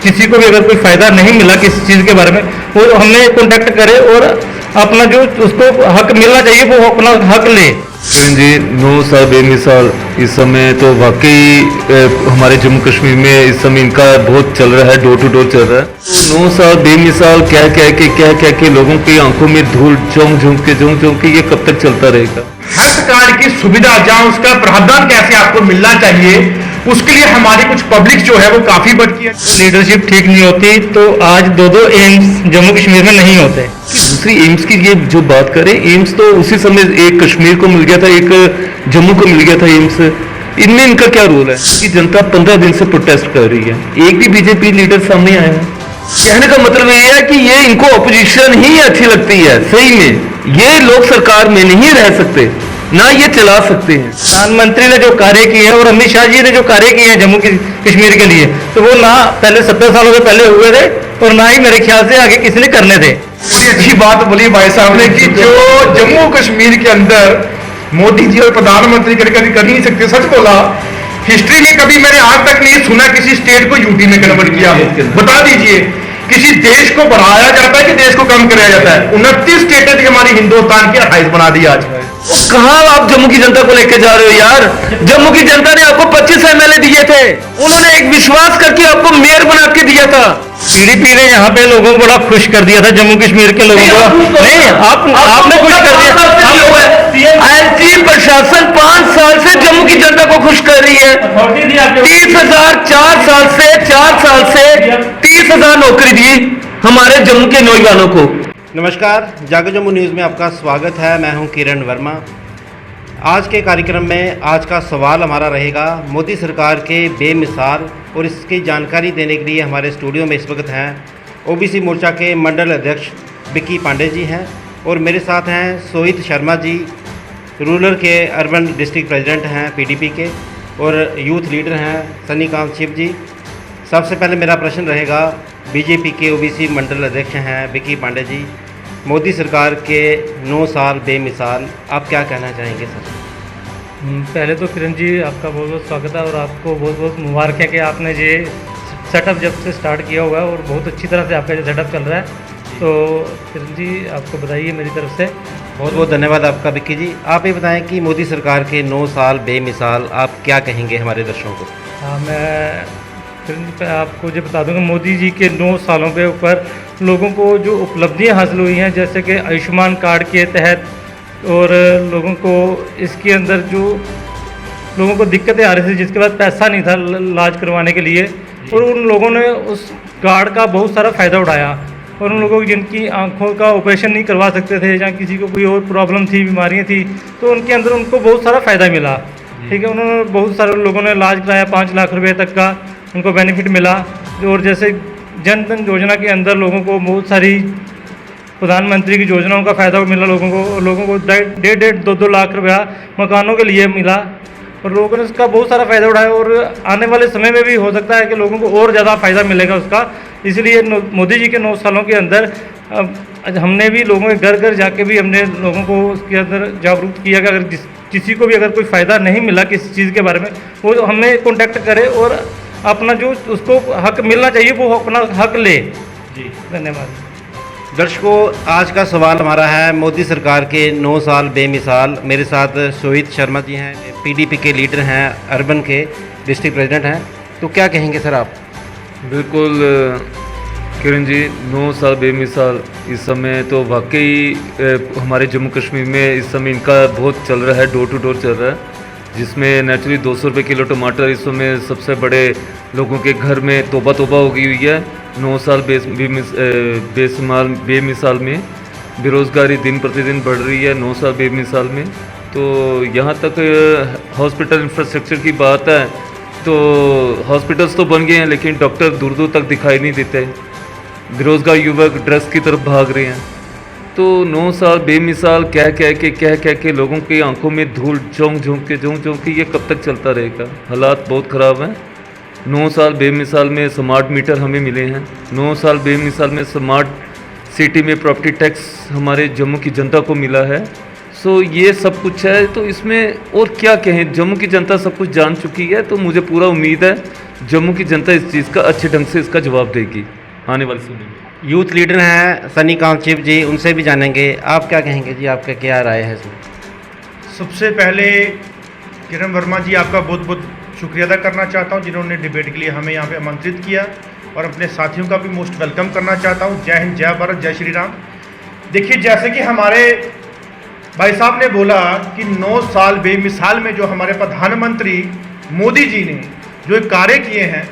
किसी को भी अगर कोई फ़ायदा नहीं मिला किसी चीज़ के बारे में, वो हमने कॉन्टेक्ट करे और अपना जो उसको हक मिलना चाहिए वो अपना हक ले। किरण जी, 9 साल बेमिसाल इस समय तो वाकई हमारे जम्मू कश्मीर में इस समय इनका बहुत चल रहा है, डोर टू डोर चल रहा है। 9 साल बेमिसाल कह के लोगों की आंखों में धूल झोंक के ये कब तक चलता रहेगा? हेल्थ कार्ड की सुविधा जहां उसका प्रावधान कैसे आपको मिलना चाहिए, उसके लिए हमारी कुछ पब्लिक जो है वो काफी भटकी है। लीडरशिप ठीक नहीं होती तो आज दो एम्स जम्मू कश्मीर में नहीं होते। दूसरी एम्स की ये जो बात करें, एम्स तो उसी समय एक कश्मीर को मिल गया था, एक जम्मू को मिल गया था एम्स। इनमें इनका क्या रोल है कि जनता 15 दिन से प्रोटेस्ट कर रही है, एक भी बीजेपी लीडर सामने आया है? कहने का मतलब ये है कि ये इनको ऑपोजिशन ही अच्छी लगती है। सही में ये लोग सरकार में नहीं रह सकते, ना ये चला सकते हैं। प्रधानमंत्री ने जो कार्य किए हैं और अमित शाह जी ने जो कार्य किए हैं जम्मू कश्मीर के लिए, तो वो ना पहले 70 सालों से पहले हुए थे और ना ही मेरे ख्याल से आगे किसी ने करने थे। बड़ी अच्छी बात बोली भाई साहब ने कि जो जम्मू कश्मीर के अंदर मोदी जी और प्रधानमंत्री कर नहीं सकते। सच बोला, हिस्ट्री में कभी मैंने आज तक नहीं सुना किसी स्टेट को यूटी में कन्वर्ट किया। बता दीजिए, किसी देश को बढ़ाया जाता है कि देश को कम कराया जाता है? 29 स्टेटें थी हमारी हिंदुस्तान की, 28 बना दी आज। कहाँ आप जम्मू की जनता को लेकर जा रहे हो यार? जम्मू की जनता ने आपको 25 MLA दिए थे, उन्होंने एक विश्वास करके आपको मेयर बना के दिया था। पीडीपी ने यहाँ पे लोगों को बड़ा खुश कर दिया था, जम्मू कश्मीर के लोगों को। नहीं, आपने खुश कर दिया। एलजी प्रशासन 5 साल से जम्मू की जनता को खुश कर रही है। 30,000 4 साल से 30,000 नौकरी दी हमारे जम्मू के नौजवानों को। नमस्कार, जागो जम्मू न्यूज़ में आपका स्वागत है। मैं हूं किरण वर्मा। आज के कार्यक्रम में आज का सवाल हमारा रहेगा मोदी सरकार के बेमिसाल, और इसकी जानकारी देने के लिए हमारे स्टूडियो में इस वक्त हैं ओबीसी मोर्चा के मंडल अध्यक्ष विक्की पांडे जी हैं, और मेरे साथ हैं सोहित शर्मा जी, रूरल के अर्बन डिस्ट्रिक्ट प्रेसिडेंट हैं पीडीपी के, और यूथ लीडर हैं सन्नीकांत शिव जी। सबसे पहले मेरा प्रश्न रहेगा, बीजेपी के ओबीसी मंडल अध्यक्ष हैं विक्की पांडे जी, मोदी सरकार के 9 साल बेमिसाल, आप क्या कहना चाहेंगे सर? पहले तो किरण जी आपका बहुत बहुत स्वागत है और आपको बहुत बहुत मुबारक है कि आपने ये सेटअप जब से स्टार्ट किया हुआ है और बहुत अच्छी तरह से आपका ये सेटअप चल रहा है। तो किरण जी आपको बताइए मेरी तरफ से बहुत बहुत धन्यवाद आपका विक्की जी। आप ये बताएं कि मोदी सरकार के 9 साल बेमिसाल, आप क्या कहेंगे हमारे दर्शकों को? हाँ, मैं किरण जी आपको ये बता दूंगा, मोदी जी के 9 सालों के ऊपर लोगों को जो उपलब्धियां हासिल हुई हैं, जैसे कि आयुष्मान कार्ड के तहत, और लोगों को इसके अंदर जो लोगों को दिक्कतें आ रही थी जिसके पास पैसा नहीं था इलाज करवाने के लिए, और उन लोगों ने उस कार्ड का बहुत सारा फ़ायदा उठाया। और उन लोगों को जिनकी आंखों का ऑपरेशन नहीं करवा सकते थे या किसी को कोई और प्रॉब्लम थी, बीमारियां थी, तो उनके अंदर उनको बहुत सारा फ़ायदा मिला। ठीक है, उन्होंने बहुत सारे लोगों ने इलाज कराया, 5 लाख रुपये तक का उनको बेनिफिट मिला। और जैसे जन धन योजना के अंदर लोगों को बहुत सारी प्रधानमंत्री की योजनाओं का फ़ायदा मिला लोगों को 1.5-2 लाख रुपया मकानों के लिए मिला, और लोगों ने उसका बहुत सारा फ़ायदा उठाया। और आने वाले समय में भी हो सकता है कि लोगों को और ज़्यादा फ़ायदा मिलेगा उसका। इसलिए मोदी जी के 9 सालों के अंदर हमने भी लोगों के घर घर जाके भी हमने लोगों को उसके अंदर जागरूक किया कि अगर किसी को भी अगर कोई फ़ायदा नहीं मिला किसी चीज़ के बारे में, वो हमें कॉन्टेक्ट करे और अपना जो उसको हक मिलना चाहिए वो अपना हक ले। जी धन्यवाद। दर्शकों, आज का सवाल हमारा है मोदी सरकार के 9 साल बेमिसाल। मेरे साथ सोहित शर्मा जी हैं, पीडीपी के लीडर हैं, अर्बन के डिस्ट्रिक्ट प्रेसिडेंट हैं। तो क्या कहेंगे सर आप? बिल्कुल किरण जी, 9 साल बेमिसाल इस समय तो वाकई हमारे जम्मू कश्मीर में इस समय इनका बहुत चल रहा है, डोर टू डोर चल रहा है, जिसमें नेचुरली 200 रुपये किलो टमाटर इस समय सबसे बड़े लोगों के घर में तोबा हो गई हुई है। 9 साल बेमिसाल में बेरोज़गारी दिन प्रतिदिन बढ़ रही है, 9 साल बेमिसाल में। तो यहाँ तक हॉस्पिटल इंफ्रास्ट्रक्चर की बात है तो हॉस्पिटल्स तो बन गए हैं, लेकिन डॉक्टर दूर दूर तक दिखाई नहीं देते। बेरोज़गार युवक ड्रग्स की तरफ भाग रहे हैं। तो 9 साल बेमिसाल कह के लोगों की आंखों में धूल झोंक के ये कब तक चलता रहेगा? हालात बहुत ख़राब हैं। 9 साल बेमिसाल में स्मार्ट मीटर हमें मिले हैं, 9 साल बेमिसाल में स्मार्ट सिटी में प्रॉपर्टी टैक्स हमारे जम्मू की जनता को मिला है। सो ये सब कुछ है, तो इसमें और क्या कहें, जम्मू की जनता सब कुछ जान चुकी है। तो मुझे पूरा उम्मीद है जम्मू की जनता इस चीज़ का अच्छे ढंग से इसका जवाब देगी आने वाले समय में। यूथ लीडर हैं सनी कांचीप जी, उनसे भी जानेंगे। आप क्या कहेंगे जी, आपका क्या राय है इसमें? सबसे पहले किरण वर्मा जी आपका बहुत बहुत शुक्रिया अदा करना चाहता हूं जिन्होंने डिबेट के लिए हमें यहाँ पे आमंत्रित किया, और अपने साथियों का भी मोस्ट वेलकम करना चाहता हूं। जय हिंद, जय भारत, जय श्री राम। देखिए, जैसे कि हमारे भाई साहब ने बोला कि 9 साल बेमिसाल में जो हमारे प्रधानमंत्री मोदी जी ने जो कार्य किए हैं,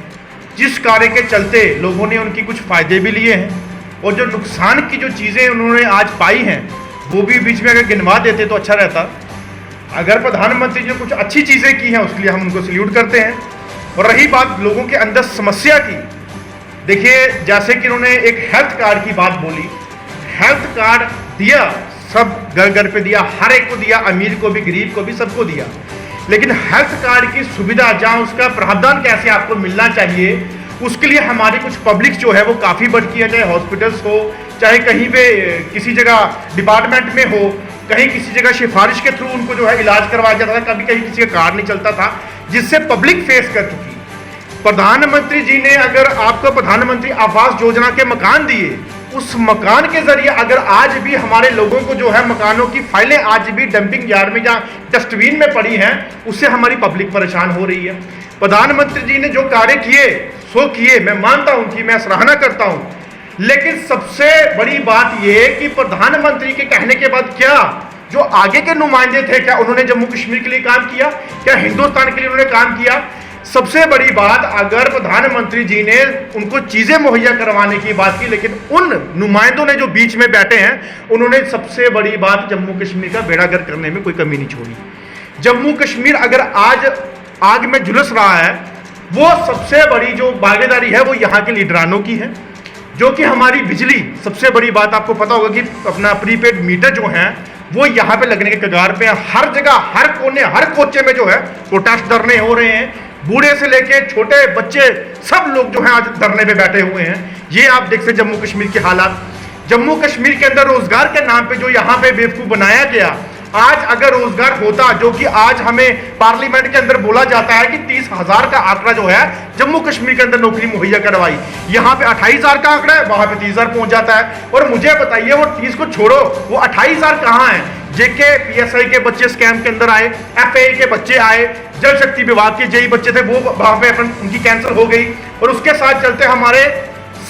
जिस कार्य के चलते लोगों ने उनकी कुछ फ़ायदे भी लिए हैं, और जो नुकसान की जो चीज़ें उन्होंने आज पाई हैं वो भी बीच में अगर गिनवा देते तो अच्छा रहता। अगर प्रधानमंत्री जो कुछ अच्छी चीज़ें की हैं उसके लिए हम उनको सल्यूट करते हैं। और रही बात लोगों के अंदर समस्या की, देखिए जैसे कि उन्होंने एक हेल्थ कार्ड की बात बोली, हेल्थ कार्ड दिया, सब घर घर पे दिया, हर एक को दिया, अमीर को भी, गरीब को भी, सबको दिया, लेकिन हेल्थ कार्ड की सुविधा जहां उसका प्रावधान कैसे आपको मिलना चाहिए, उसके लिए हमारी कुछ पब्लिक जो है वो काफ़ी भटकी है, चाहे हॉस्पिटल्स हो, चाहे कहीं पे किसी जगह डिपार्टमेंट में हो, कहीं किसी जगह सिफारिश के थ्रू उनको जो है इलाज करवाया जाता था, कभी कहीं किसी का कार्ड नहीं चलता था, जिससे पब्लिक फेस कर चुकी। प्रधानमंत्री जी ने अगर आपको प्रधानमंत्री आवास योजना के मकान दिए, उस मकान के जरिए अगर आज भी हमारे लोगों को जो है मकानों की फाइलें आज भी डंपिंग यार्ड में जहाँ डस्टबिन में पड़ी हैं, उससे हमारी पब्लिक परेशान हो रही है। प्रधानमंत्री जी ने जो कार्य किए सो किए, मैं मानता हूं कि मैं सराहना करता हूं, लेकिन सबसे बड़ी बात यह कि प्रधानमंत्री के कहने के बाद क्या जो आगे के नुमाइंदे थे, क्या उन्होंने जम्मू कश्मीर के लिए काम किया? क्या हिंदुस्तान के लिए उन्होंने काम किया? सबसे बड़ी बात, अगर प्रधानमंत्री जी ने उनको चीजें मुहैया करवाने की बात की, लेकिन उन नुमाइंदों ने जो बीच में बैठे हैं उन्होंने सबसे बड़ी बात जम्मू कश्मीर का बेड़ागर करने में कोई कमी नहीं छोड़ी। जम्मू कश्मीर अगर आज आग में झुलस रहा है, वो सबसे बड़ी जो भागीदारी है वो यहाँ के लीडरानों की है, जो कि हमारी बिजली, सबसे बड़ी बात आपको पता होगा कि अपना प्रीपेड मीटर जो है वो यहाँ पे लगने के कगार पे है। हर जगह, हर कोने, हर कोचे में जो है प्रोटेस्ट धरने हो रहे हैं, बूढ़े से लेके छोटे बच्चे सब लोग जो हैं आज धरने पे बैठे हुए हैं। ये आप देख सकते जम्मू कश्मीर के हालात। जम्मू कश्मीर के अंदर रोजगार के नाम पे जो यहाँ पे बेवकूफ बनाया गया, आज अगर रोजगार होता, जो कि आज हमें पार्लियामेंट के अंदर बोला जाता है कि 30,000 का आंकड़ा जो है जम्मू कश्मीर के अंदर नौकरी मुहैया करवाई, यहाँ पे 28,000 का आंकड़ा है, वहां पे 30,000 पहुंच जाता है। और मुझे बताइए, वो 30 को छोड़ो, वो 28,000 कहाँ है? जेके पीएसआई के बच्चे स्कैम के अंदर आए, एफएए के बच्चे आए, जल शक्ति विभाग के जेई बच्चे थे, वो वहां पे उनकी कैंसिल हो गई। और उसके साथ चलते हमारे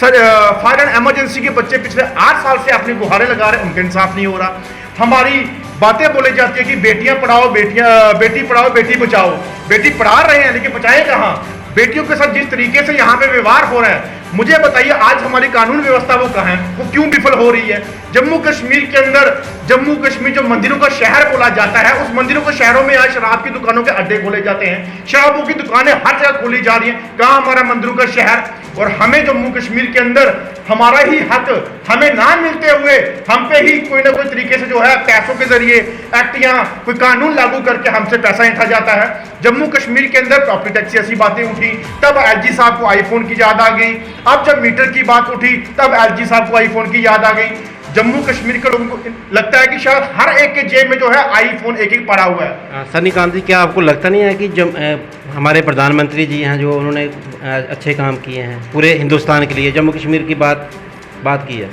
फायर एंड इमरजेंसी के बच्चे पिछले 8 साल से अपनी गुहारें लगा रहे हैं, उनका इंसाफ नहीं हो रहा। हमारी बातें बोली जाती है कि बेटियां पढ़ाओ, बेटी पढ़ाओ, बेटी बचाओ। बेटी पढ़ा रहे हैं लेकिन बचाएं कहां? बेटियों के साथ जिस तरीके से यहाँ पे व्यवहार हो रहा है, मुझे बताइए आज हमारी कानून व्यवस्था वो कहाँ है, वो क्यों विफल हो रही है? जम्मू कश्मीर के अंदर, जम्मू कश्मीर जो मंदिरों का शहर बोला जाता है, उस मंदिरों के शहरों में आज शराब की दुकानों के अड्डे खोले जाते हैं, शराबों की दुकानें हर जगह खोली जा रही हैं। कहाँ हमारा मंदिरों का शहर? और हमें जम्मू कश्मीर के अंदर हमारा ही हक हमें ना मिलते हुए हम पे ही कोई ना कोई तरीके से जो है पैसों के जरिए एक्ट या कोई कानून लागू करके हमसे पैसा ऐंठा जाता है। जम्मू कश्मीर के अंदर प्रॉपर्टी टैक्स ऐसी बातें उठी, तब एलजी साहब को आईफोन की याद आ गई। अब जब मीटर की बात उठी, तब एलजी साहब को आईफोन की याद आ गई। जम्मू कश्मीर के लोगों को लगता है कि शायद हर एक के जेब में जो है आईफोन एक एक पड़ा हुआ है। सनी कांत जी, क्या आपको लगता नहीं है कि हमारे प्रधानमंत्री जी हैं जो उन्होंने अच्छे काम किए हैं पूरे हिंदुस्तान के लिए, जम्मू कश्मीर की बात की है,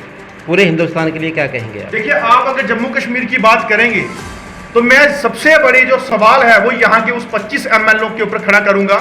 पूरे हिंदुस्तान के लिए क्या कहेंगे आप? देखिए, आप अगर जम्मू कश्मीर की बात करेंगे तो मैं सबसे बड़ी जो सवाल है वो यहाँ के उस 25 एमएलओ के ऊपर खड़ा करूंगा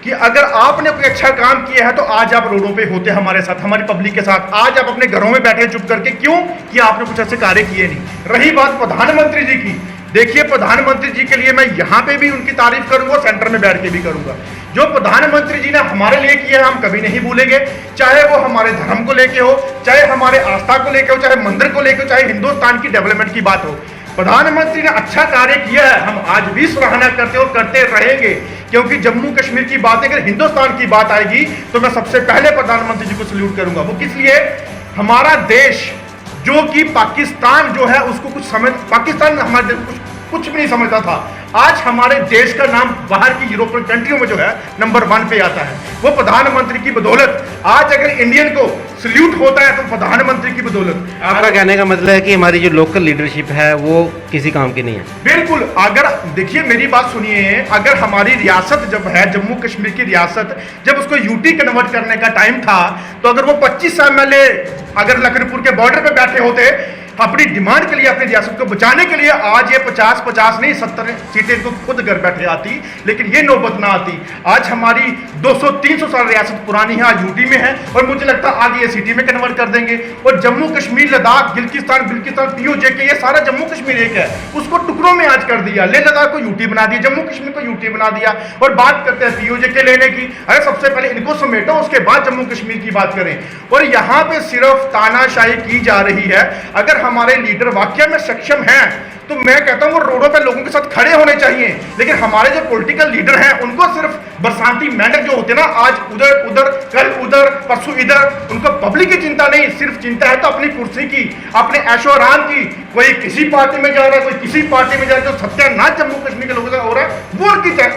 कि अगर आपने कोई अच्छा काम किया है तो आज आप रोडों पे होते हमारे साथ, हमारी पब्लिक के साथ। आज आप अपने घरों में बैठे चुप करके, क्यों कि आपने कुछ ऐसे कार्य किए नहीं। रही बात प्रधानमंत्री जी की, देखिए प्रधानमंत्री जी के लिए मैं यहाँ पे भी उनकी तारीफ करूंगा, सेंटर में बैठ के भी करूंगा। जो प्रधानमंत्री जी ने हमारे लिए किया है हम कभी नहीं भूलेंगे, चाहे वो हमारे धर्म को लेके हो, चाहे हमारे आस्था को लेके हो, चाहे मंदिर को लेके हो, चाहे हिंदुस्तान की डेवलपमेंट की बात हो। प्रधानमंत्री ने अच्छा कार्य किया है, हम आज भी सराहना करते और करते रहेंगे, क्योंकि जम्मू कश्मीर की बात, अगर हिंदुस्तान की बात आएगी तो मैं सबसे पहले प्रधानमंत्री जी को सल्यूट करूंगा। वो किस लिए? हमारा देश जो कि पाकिस्तान जो है उसको कुछ समझ, पाकिस्तान हमारे देश कुछ भी नहीं समझता था, आज हमारे देश का नाम बाहर की यूरोपियन कंट्रियों में जो है नंबर 1 पे आता है। वो प्रधानमंत्री की बदौलत। आज अगर इंडियन को सल्यूट होता है तो प्रधानमंत्री की बदौलत। आपका कहने का मतलब है कि हमारी जो लोकल लीडरशिप है वो किसी काम की नहीं है? बिल्कुल। अगर देखिए मेरी बात सुनिए, अगर हमारी रियासत जब है जम्मू कश्मीर की रियासत, जब उसको यूटी कन्वर्ट करने का टाइम था, तो अगर वो 25 MLA अगर लखनपुर के बॉर्डर पे बैठे होते अपनी डिमांड के लिए, अपनी रियासत को बचाने के लिए, आज ये 50 नहीं 70 सीटें इनको खुद घर बैठे आती, लेकिन ये नौबत ना आती। आज हमारी 200-300 साल रियासत पुरानी है, आज यूटी में है, और मुझे लगता है आगे ये सिटी में कन्वर्ट कर देंगे। और जम्मू कश्मीर, लद्दाख, गिलगिस्तान, POJ के, ये सारा जम्मू कश्मीर एक है, उसको टुकड़ों में आज कर दिया। ले लद्दाख को यूटी बना दिया, जम्मू कश्मीर को यूटी बना दिया। और बात करते हैं POJ के लेने की, अरे सबसे पहले इनको समेटो, उसके बाद जम्मू कश्मीर की बात करें। और यहाँ पे सिर्फ तानाशाही की जा रही है। अगर हमारे लीडर वाकई में सक्षम हैं तो मैं कहता हूं वो रोडों पे लोगों के साथ खड़े होने चाहिए। लेकिन हमारे जो पॉलिटिकल लीडर हैं उनको सिर्फ बरसाती मेंढक जो होते हैं ना, आज उधर उधर, कल उधर, परसों इधर, उनको पब्लिक की चिंता नहीं, सिर्फ चिंता है तो अपनी कुर्सी की, अपने ऐशो आराम की। कोई किसी पार्टी में जा रहा है, कोई किसी पार्टी में जा रहा है। जो सत्यानाश जम्मू कश्मीर के लोगों का हो रहा है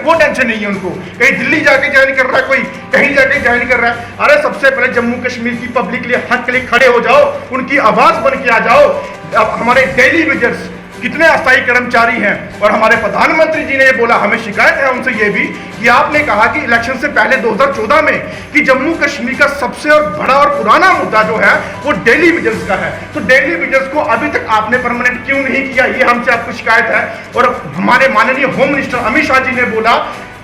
वो टेंशन नहीं है उनको। कहीं दिल्ली जाके ज्वाइन कर रहा है, कोई कहीं जाके ज्वाइन कर रहा है। अरे सबसे पहले जम्मू कश्मीर की पब्लिक के लिए, हक के लिए खड़े हो जाओ, उनकी आवाज बन के आ जाओ। अब हमारे डेली विजिट्स कितने अस्थायी कर्मचारी हैं, और हमारे प्रधानमंत्री जी ने ये बोला, हमें शिकायत है उनसे ये भी कि आपने कहा कि इलेक्शन से पहले 2014 में कि जम्मू कश्मीर का सबसे और बड़ा और पुराना मुद्दा जो है वो डेली विजिट्स का है। तो डेली विजिट्स को अभी तक आपने परमानेंट क्यों नहीं किया, ये हमसे आपको शिकायत है। और हमारे माननीय होम मिनिस्टर अमित शाह जी ने बोला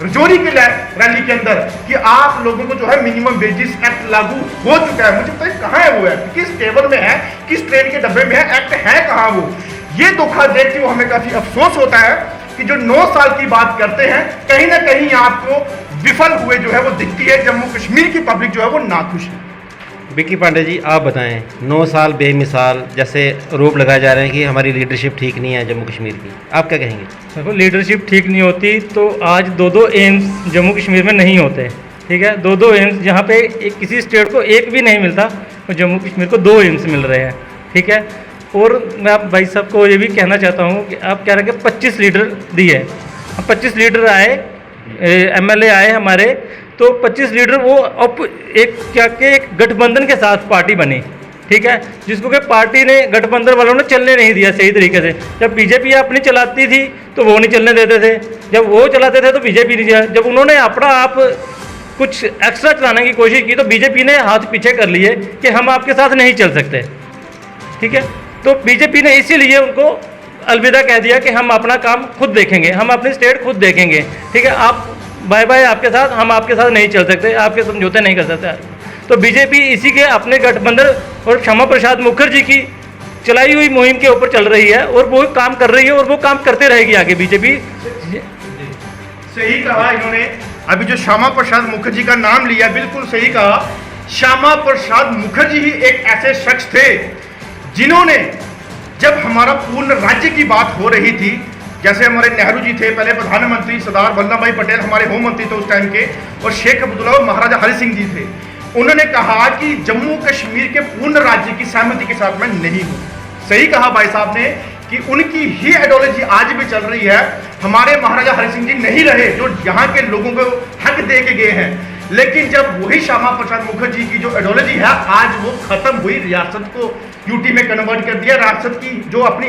रजौरी की रैली के अंदर कि आप लोगों को जो है मिनिमम वेजेस एक्ट लागू हो चुका है। मुझे पता है कहाँ है वो है, किस टेबल में है, किस ट्रेन के डब्बे में है, एक्ट है कहाँ वो। ये धोखा देख के हमें काफी अफसोस होता है कि जो 9 साल की बात करते हैं, कहीं ना कहीं आपको विफल हुए जो है वो दिखती है। जम्मू कश्मीर की पब्लिक जो है वो नाखुश है। विक्की पांडे जी आप बताएं, 9 साल बेमिसाल जैसे आरोप लगाए जा रहे हैं कि हमारी लीडरशिप ठीक नहीं है जम्मू कश्मीर की, आप क्या कहेंगे? देखो, लीडरशिप ठीक नहीं होती तो आज 2-2 एम्स जम्मू कश्मीर में नहीं होते। ठीक है, 2-2 एम्स, जहाँ पे किसी स्टेट को एक भी नहीं मिलता, तो जम्मू कश्मीर को 2 एम्स मिल रहे हैं। ठीक है, और मैं आप भाई साहब को ये भी कहना चाहता हूँ कि आप कह रहे हैं कि 25 लीडर दिए, 25 लीडर आए, MLA आए हमारे, तो 25 लीडर वो अब एक गठबंधन के साथ पार्टी बनी। ठीक है, जिसको कि पार्टी ने, गठबंधन वालों ने चलने नहीं दिया सही तरीके से। जब बीजेपी अपनी चलाती थी तो वो नहीं चलने देते थे, जब वो चलाते थे तो बीजेपी नहीं चला। जब उन्होंने अपना आप कुछ एक्स्ट्रा चलाने की कोशिश की तो बीजेपी ने हाथ पीछे कर लिए कि हम आपके साथ नहीं चल सकते। ठीक है, तो बीजेपी ने इसीलिए उनको अलविदा कह दिया कि हम अपना काम खुद देखेंगे, हम अपनी स्टेट खुद देखेंगे। ठीक है, आप बाय बाय आपके साथ, हम आपके साथ नहीं चल सकते, आपके समझौते नहीं कर सकते। तो बीजेपी इसी के अपने गठबंधन और श्यामा प्रसाद मुखर्जी की चलाई हुई मुहिम के ऊपर चल रही है, और वो काम कर रही है, और वो काम करते रहेगी आगे बीजेपी। सही कहा इन्होंने, अभी जो श्यामा प्रसाद मुखर्जी का नाम लिया, बिल्कुल सही कहा। श्यामा प्रसाद मुखर्जी ही एक ऐसे शख्स थे जिन्होंने, जब हमारा पूर्ण राज्य की बात हो रही थी, जैसे हमारे नेहरू जी थे पहले प्रधानमंत्री, सरदार वल्लभ भाई पटेल हमारे होम मंत्री थे उस टाइम के, और शेख अब्दुल्ला और महाराजा हरि सिंह जी थे, उन्होंने कहा कि जम्मू कश्मीर के पूर्ण राज्य की सहमति के साथ मैं नहीं हूं। सही कहा भाई साहब ने कि उनकी ही आइडियोलॉजी आज भी चल रही है। हमारे महाराजा हरि सिंह जी नहीं रहे जो यहाँ के लोगों को हक दे के गए हैं, लेकिन जब वही श्यामा प्रसाद मुखर्जी की जो आइडियोलॉजी है आज वो खत्म हुई, रियासत को यूटी में कन्वर्ट कर दिया, रियासत की जो अपनी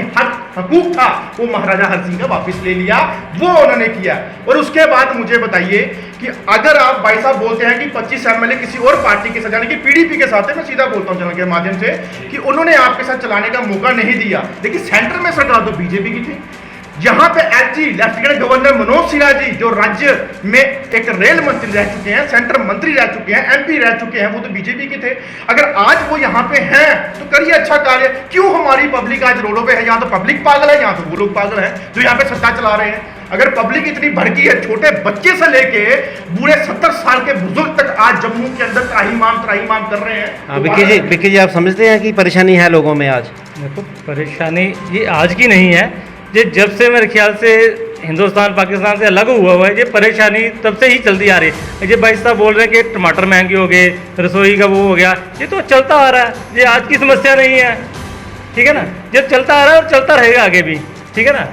हकूक था वो महाराजा हरि सिंह का वापस ले लिया, वो उन्होंने किया। और उसके बाद मुझे बताइए कि अगर आप भाई साहब बोलते हैं कि 25 MLA किसी और पार्टी के साथ, यानी कि PDP के साथ है, मैं सीधा बोलता हूं चैनल के माध्यम से कि उन्होंने आपके साथ चलाने का मौका नहीं दिया, लेकिन सेंटर में सरकार तो बीजेपी की थी। यहाँ पे LG lieutenant governor Manoj Sinha ji जो राज्य में एक रेल मंत्री रह चुके हैं, सेंटर मंत्री रह चुके हैं, MP रह चुके हैं, वो तो बीजेपी के थे। अगर आज वो यहाँ पे हैं तो करिए अच्छा कार्य। क्यों हमारी पब्लिक आज रोडों पे है? यहाँ तो पब्लिक पागल है, यहाँ तो वो लोग पागल हैं जो यहाँ पे सत्ता चला रहे हैं। अगर पब्लिक इतनी भड़की है, छोटे बच्चे से लेके बूढ़े 70 साल के बुजुर्ग तक आज जम्मू के अंदर त्राहीमाम कर रहे हैं। विक्की जी आप समझते हैं कि परेशानी है लोगों में आज? देखो, परेशानी ये आज की नहीं है, ये जब से मेरे ख्याल से हिंदुस्तान पाकिस्तान से अलग हुआ है, ये परेशानी तब से ही चलती आ रही है। ये भाई साहब बोल रहे हैं कि टमाटर महंगे हो गए, रसोई का वो हो गया, ये तो चलता आ रहा है, ये आज की समस्या नहीं है। ठीक है ना, ये चलता आ रहा है और चलता रहेगा आगे भी। ठीक है ना,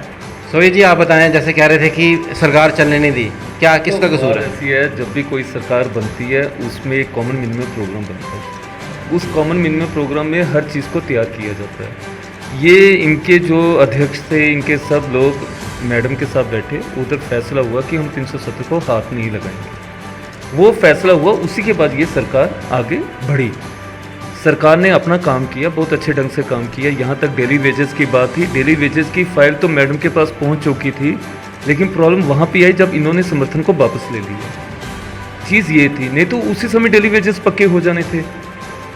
सोई जी आप बताएं, जैसे कह रहे थे कि सरकार चलने नहीं दी, क्या किसका कसूर है? ऐसी है, जब भी कोई सरकार बनती है उसमें एक कॉमन मिनिमम प्रोग्राम बनता है। उस कॉमन मिनिमम प्रोग्राम में हर चीज़ को तैयार किया जाता है। ये इनके जो अध्यक्ष थे, इनके सब लोग मैडम के साथ बैठे, उधर फैसला हुआ कि हम 370 को हाथ नहीं लगाएंगे। वो फैसला हुआ, उसी के बाद ये सरकार आगे बढ़ी। सरकार ने अपना काम किया, बहुत अच्छे ढंग से काम किया। यहाँ तक डेली वेजेस की बात थी, डेली वेजेस की फाइल तो मैडम के पास पहुँच चुकी थी, लेकिन प्रॉब्लम वहाँ पे आई जब इन्होंने समर्थन को वापस ले लिया। चीज़ ये थी, नहीं तो उसी समय डेली वेजेस पक्के हो जाने थे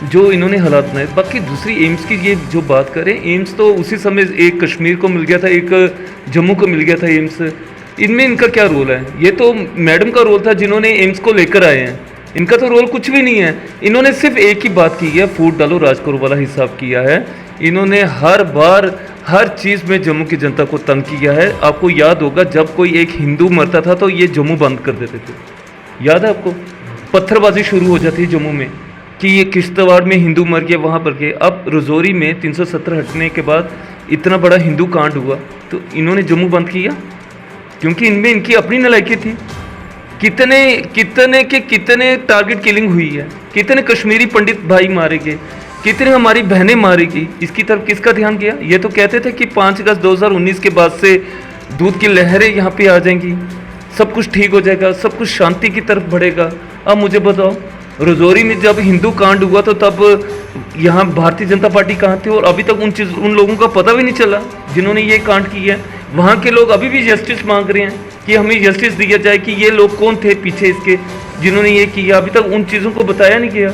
जो इन्होंने हालात बनाए। बाकी दूसरी एम्स की ये जो बात करें, एम्स तो उसी समय एक कश्मीर को मिल गया था, एक जम्मू को मिल गया था एम्स। इनमें इनका क्या रोल है? ये तो मैडम का रोल था जिन्होंने एम्स को लेकर आए हैं। इनका तो रोल कुछ भी नहीं है। इन्होंने सिर्फ एक ही बात की है, फूट डालो राज करो वाला हिसाब किया है। इन्होंने हर बार हर चीज़ में जम्मू की जनता को तंग किया है। आपको याद होगा जब कोई एक हिंदू मरता था तो ये जम्मू बंद कर देते थे, याद है आपको? पत्थरबाजी शुरू हो जाती है जम्मू में कि ये किश्तवाड़ में हिंदू मर गया, वहाँ पर के। अब रजौरी में 370 हटने के बाद इतना बड़ा हिंदू कांड हुआ तो इन्होंने जम्मू बंद किया, क्योंकि इनमें इनकी अपनी नलायकी थी। कितने टारगेट किलिंग हुई है, कितने कश्मीरी पंडित भाई मारे गए, कितने हमारी बहनें मारी गई, इसकी तरफ किसका ध्यान गया? ये तो कहते थे कि 5 अगस्त 2019 के बाद से दूध की लहरें यहाँ पे आ जाएंगी, सब कुछ ठीक हो जाएगा, सब कुछ शांति की तरफ बढ़ेगा। अब मुझे बताओ, रजौरी में जब हिंदू कांड हुआ तो तब यहाँ भारतीय जनता पार्टी कहाँ थी? और अभी तक उन लोगों का पता भी नहीं चला जिन्होंने ये कांड किया है। वहाँ के लोग अभी भी जस्टिस मांग रहे हैं कि हमें जस्टिस दिया जाए कि ये लोग कौन थे पीछे इसके जिन्होंने ये किया। अभी तक उन चीज़ों को बताया नहीं गया।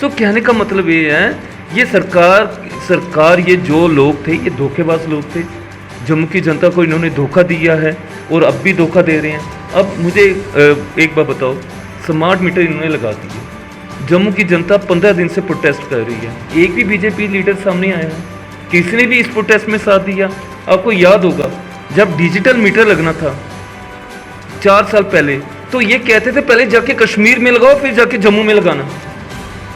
सो कहने का मतलब ये है, ये सरकार ये जो लोग थे ये धोखेबाज लोग थे। जम्मू की जनता को इन्होंने धोखा दिया है और अब भी धोखा दे रहे हैं। अब मुझे एक बात बताओ, स्मार्ट मीटर इन्होंने लगा दिए, जम्मू की जनता 15 दिन से प्रोटेस्ट कर रही है, एक भी बीजेपी लीडर सामने आया है? किसी ने भी इस प्रोटेस्ट में साथ दिया? आपको याद होगा जब डिजिटल मीटर लगना था 4 साल पहले, तो ये कहते थे पहले जाके कश्मीर में लगाओ फिर जाके जम्मू में लगाना।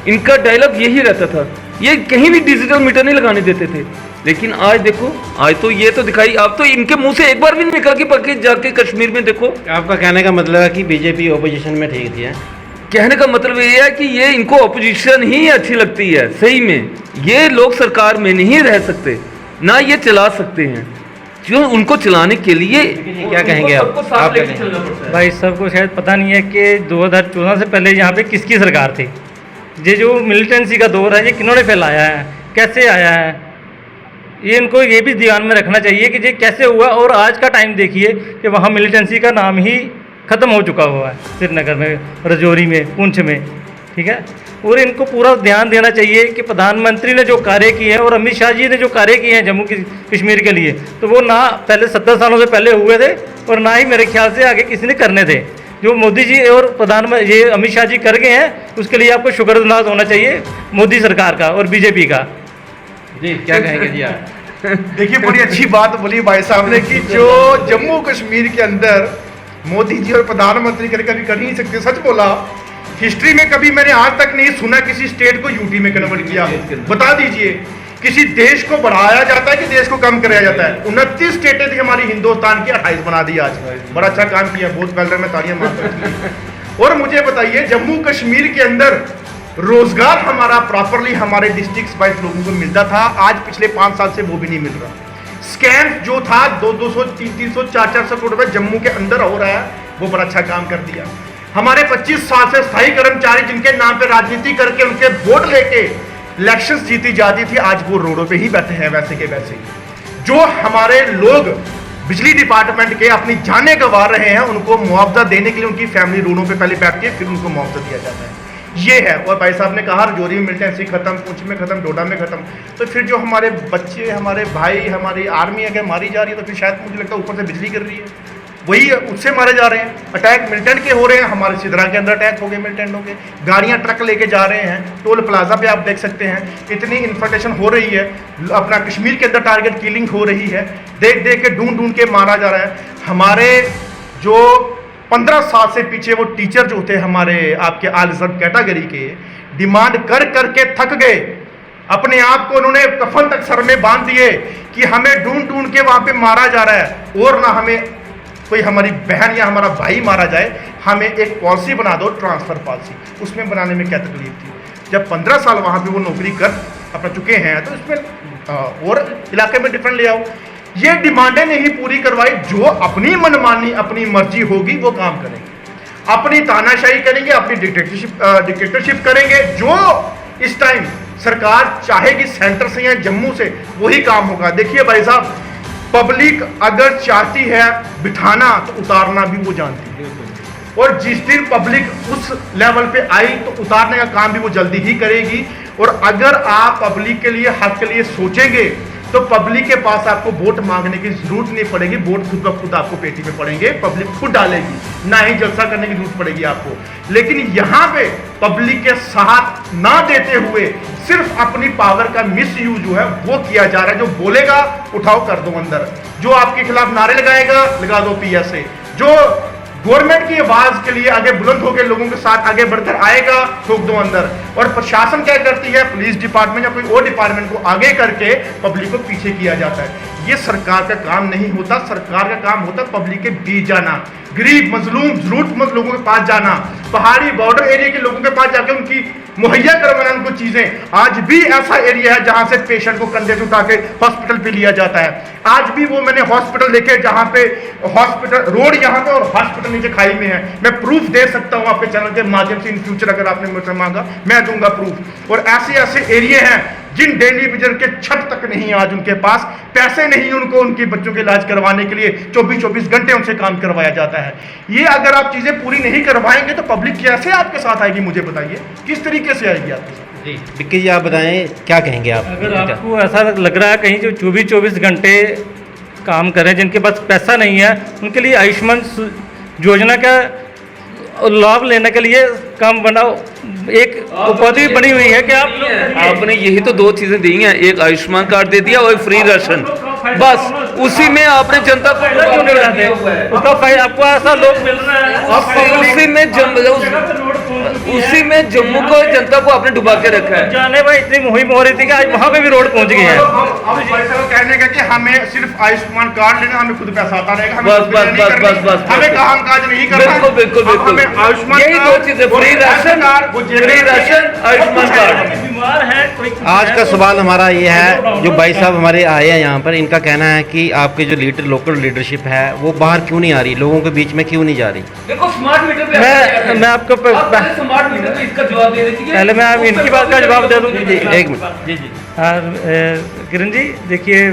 इनका डायलॉग यही रहता था, ये कहीं भी डिजिटल मीटर नहीं लगाने देते थे। लेकिन आज देखो, आज तो ये तो दिखाई, आप तो इनके मुंह से एक बार भी नहीं निकला कि पक्के जाके कश्मीर में देखो। आपका कहने का मतलब है कि बीजेपी ओपोजिशन में ठीक थी? कहने का मतलब ये है कि ये इनको ऑपोजिशन ही अच्छी लगती है। सही में ये लोग सरकार में नहीं रह सकते, ना ये चला सकते हैं, जो उनको चलाने के लिए क्या कहेंगे आप क्या कहेंगे? भाई सबको शायद पता नहीं है कि 2014 से पहले यहाँ पे किसकी सरकार थी। ये जो मिलिटेंसी का दौर है ये किन्होंने फैलाया है, कैसे आया है, ये इनको ये भी ध्यान में रखना चाहिए कि ये कैसे हुआ। और आज का टाइम देखिए कि वहाँ मिलिटेंसी का नाम ही ख़त्म हो चुका हुआ है, श्रीनगर में, रजौरी में, पुंछ में, ठीक है। और इनको पूरा ध्यान देना चाहिए कि प्रधानमंत्री ने जो कार्य किए हैं और अमित शाह जी ने जो कार्य किए हैं जम्मू कश्मीर के लिए, तो वो ना पहले 70 सालों से पहले हुए थे और ना ही मेरे ख्याल से आगे किसी ने करने थे। जो मोदी जी और प्रधानमंत्री ये अमित शाह जी कर गए हैं, उसके लिए आपको शुक्रगुजार होना चाहिए मोदी सरकार का और बीजेपी का। जी क्या कहेंगे जी आप? देखिए बड़ी अच्छी बात बोली भाई साहब ने कि जो जम्मू कश्मीर के अंदर मोदी जी और प्रधानमंत्री कभी कर नहीं सकते। सच बोला, हिस्ट्री में कभी मैंने आज तक नहीं सुना किसी स्टेट को यूटी में कन्वर्ट किया। बता दीजिए, किसी देश को बढ़ाया जाता है कि देश को कम कराया जाता है? 29 स्टेटें थी हमारी हिंदुस्तान की, 28 बना दी आज। बड़ा अच्छा काम किया, बहुत वेल डन, में तालियां मारता हूं। और मुझे बताइए, जम्मू कश्मीर के अंदर रोजगार हमारा प्रॉपरली हमारे डिस्ट्रिक्ट वाइज लोगों को मिलता था, आज पिछले 5 साल से वो भी नहीं मिल रहा। स्कैम जो था 200, 300, 400 करोड़ रुपए जम्मू के अंदर हो रहा है, वो बड़ा अच्छा काम कर दिया। हमारे 25 साल से स्थायी कर्मचारी जिनके नाम पे राजनीति करके उनके वोट लेके इलेक्शंस जीती जाती थी, आज वो रोडों पे ही बैठे हैं वैसे के वैसे। जो हमारे लोग बिजली डिपार्टमेंट के अपनी जानें गंवा रहे हैं, उनको मुआवजा देने के लिए उनकी फैमिली रोडों पे पहले बैठती है, फिर उनको मुआवजा दिया जाता है। ये है। और भाई साहब ने कहा रजौरी में मिलिटेंसी खत्म, पुंछ में खत्म, डोडा में खत्म, तो फिर जो हमारे बच्चे, हमारे भाई, हमारी आर्मी अगर मारी जा रही है, तो फिर शायद मुझे लगता है ऊपर से बिजली गिर रही है, वही उससे मारे जा रहे हैं। अटैक मिलिटेंट के हो रहे हैं, हमारे सिदरा के अंदर अटैक हो गए मिलिटेंटों के, गाड़ियां ट्रक लेके जा रहे हैं, टोल प्लाजा पे आप देख सकते हैं इतनी इन्फर्टेशन हो रही है, अपना कश्मीर के अंदर टारगेट किलिंग हो रही है, देख देख के ढूंढ ढूंढ के मारा जा रहा है। हमारे जो 15 साल से पीछे वो टीचर जो थे हमारे आपके आल रिजर्व कैटेगरी के, डिमांड कर करके थक गए, अपने आप को उन्होंने कफन तक सर में बांध दिए कि हमें ढूंढ ढूंढ के वहां पे मारा जा रहा है, और ना हमें कोई हमारी बहन या हमारा भाई मारा जाए, हमें एक पॉलिसी बना दो, ट्रांसफर पॉलिसी। उसमें बनाने में क्या तकलीफ थी? जब 15 साल वहां पे वो नौकरी कर अपना चुके हैं तो इसमें और इलाके में डिफरेंट ले आओ। ये डिमांडें नहीं पूरी करवाई, जो अपनी मनमानी अपनी मर्जी होगी वो काम करेंगे, अपनी तानाशाही करेंगे, अपनी डिक्टेटरशिप करेंगे। जो इस टाइम सरकार चाहेगी सेंटर से या जम्मू से, वही काम होगा। देखिए भाई साहब, पब्लिक अगर चाहती है बिठाना तो उतारना भी वो जानती है, और जिस दिन पब्लिक उस लेवल पे आई तो उतारने का काम भी वो जल्दी ही करेगी। और अगर आप पब्लिक के लिए, हक के लिए सोचेंगे तो पब्लिक के पास आपको वोट मांगने की जरूरत नहीं पड़ेगी, वोट खुद ब खुद आपको पेटी में पड़ेंगे, पब्लिक खुद डालेगी, ना ही जलसा करने की जरूरत पड़ेगी आपको। लेकिन यहाँ पे पब्लिक के साथ ना देते हुए सिर्फ अपनी पावर का मिस यूज जो है वो किया जा रहा है। जो बोलेगा उठाओ कर दो अंदर, जो आपके खिलाफ नारे लगाएगा लगा दो PSA, जो गवर्नमेंट की आवाज के लिए आगे बुलंद होकर लोगों के साथ आगे बढ़कर आएगा ठोक दो अंदर। और प्रशासन क्या करती है, पुलिस डिपार्टमेंट या कोई और डिपार्टमेंट को आगे करके पब्लिक को पीछे किया जाता है। ये सरकार का काम नहीं होता। सरकार का काम होता है पब्लिक के बीच जाना, गरीब मजलूम जरूरतमंद लोगों के पास जाना, पहाड़ी बॉर्डर एरिया के लोगों के पास जाकर उनकी मुहैया करवाना उनको चीजें। आज भी ऐसा एरिया है जहां से पेशेंट को कंधे से उठा के हॉस्पिटल पे लिया जाता है। आज भी वो मैंने हॉस्पिटल देखे जहां पे हॉस्पिटल रोड यहाँ पे और हॉस्पिटल नीचे खाई में है। मैं प्रूफ दे सकता हूं आपके चैनल के माध्यम से, इन फ्यूचर अगर आपने मुझसे मांगा मैं दूंगा प्रूफ। और ऐसे ऐसे एरिया हैं जिन डेली विजन के छत तक नहीं, आज उनके पास पैसे नहीं, उनको उनके बच्चों के इलाज करवाने के लिए 24-24 घंटे उनसे काम करवाया जाता है। ये अगर आप चीजें पूरी नहीं करवाएंगे तो पब्लिक कैसे आपके साथ आएगी? मुझे बताइए किस तरीके से आएगी आपके साथ? जी विक्की जी, आप बताएं क्या कहेंगे आप? अगर आपको ऐसा लग रहा है कहीं जो 24-24 घंटे काम करें, जिनके पास पैसा नहीं है, उनके लिए आयुष्मान योजना का लाभ लेने के लिए काम बनाओ, एक उपाधि बनी हुई है कि आपने यही तो दो चीजें दी हैं, एक आयुष्मान कार्ड दे दिया और फ्री राशन, बस उसी में आपने जनता को क्यों नहीं बनाते? उसका फायदा आपको ऐसा लोग मिल रहा है, उसी में जम्मू को जनता को आपने डुबा के रखा है। जाने भाई इतनी मुहिम हो रही थी कि आज वहाँ पे भी रोड पहुँच गई है। अब भाई साहब कहने का कि हमें सिर्फ आयुष्मान कार्ड लेना, हमें खुद पैसा आता रहेगा, बस बस बस बस बस हमें काम काज नहीं करना। बिल्कुल बिल्कुल बिल्कुल, आयुष्मान यही दो चीजें, फ्री राशन, आयुष्मान कार्ड। बीमार है कोई, आज का सवाल हमारा ये है, जो भाई साहब हमारे आए हैं यहाँ पर, इनका कहना है कि आपके जो लोकल लीडरशिप है वो बाहर क्यों नहीं आ रही, लोगों के बीच में क्यों नहीं जा रही? देखो स्मार्ट मीटर पे मैं आपको स्मार्ट मीटर पे इसका जवाब दे दीजिए। पहले मैं आप इनकी बात का जवाब दे दूँ। जी एक मिनट। जी जी किरण जी देखिए,